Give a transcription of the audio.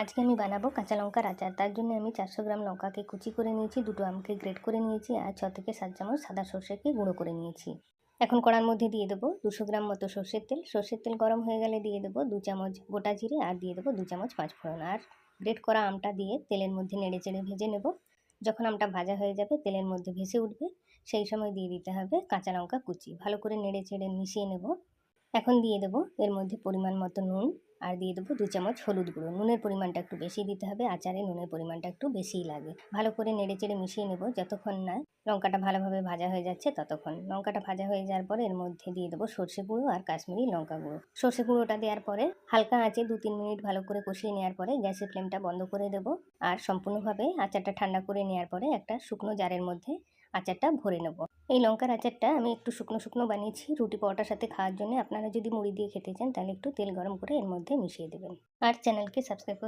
আজকে আমি বানাবো কাঁচা লঙ্কার আচার। তার জন্য আমি 400 গ্রাম লঙ্কাকে কুচি করে নিয়েছি, 2টো আমকে গ্রেট করে নিয়েছি আর 6 থেকে 7 চামচ সাদা সর্ষেকে গুঁড়ো করে নিয়েছি। এখন কড়ার মধ্যে দিয়ে দেবো 200 গ্রাম মতো সর্ষের তেল। সর্ষের তেল গরম হয়ে গেলে দিয়ে দেবো 2 চামচ গোটা জিরে আর দিয়ে দেবো 2 চামচ পাঁচফোড়ন। আর গ্রেট করা আমটা দিয়ে তেলের মধ্যে নেড়ে চেড়ে ভেজে নেব। যখন আমটা ভাজা হয়ে যাবে, তেলের মধ্যে ভেসে উঠবে, সেই সময় দিয়ে দিতে হবে কাঁচা লঙ্কা কুচি। ভালো করে নেড়ে চেড়ে মিশিয়ে নেব। এখন দিয়ে দেবো এর মধ্যে পরিমাণ মতো নুন আর দিয়ে দেবো 2 চামচ হলুদ গুঁড়ো। নুনের পরিমাণটা একটু বেশি দিতে হবে, আচারে নুনের পরিমাণটা একটু বেশিই লাগে। ভালো করে নেড়ে চেড়ে মিশিয়ে নেব যতক্ষণ না লঙ্কাটা ভালোভাবে ভাজা হয়ে যাচ্ছে ততক্ষণ। লঙ্কাটা ভাজা হয়ে যাওয়ার পরে এর মধ্যে দিয়ে দেবো সর্ষে গুঁড়ো আর কাশ্মীরি লঙ্কা গুঁড়ো। সর্ষে গুঁড়োটা দেওয়ার পরে হালকা আঁচে 2-3 মিনিট ভালো করে কষিয়ে নেওয়ার পরে গ্যাসের ফ্লেমটা বন্ধ করে দেবো। আর সম্পূর্ণভাবে আচারটা ঠান্ডা করে নেওয়ার পরে একটা শুকনো জারের মধ্যে আচারটা ভরে নেব। এই লঙ্কার আচারটা আমি একটু শুকনো শুকনো বানিয়েছি রুটি পরোটার সাথে খাওয়ার জন্য। আপনারা যদি মুড়ি দিয়ে খেতে চান তাহলে একটু তেল গরম করে এর মধ্যে মিশিয়ে দেবেন। আর চ্যানেলকে সাবস্ক্রাইব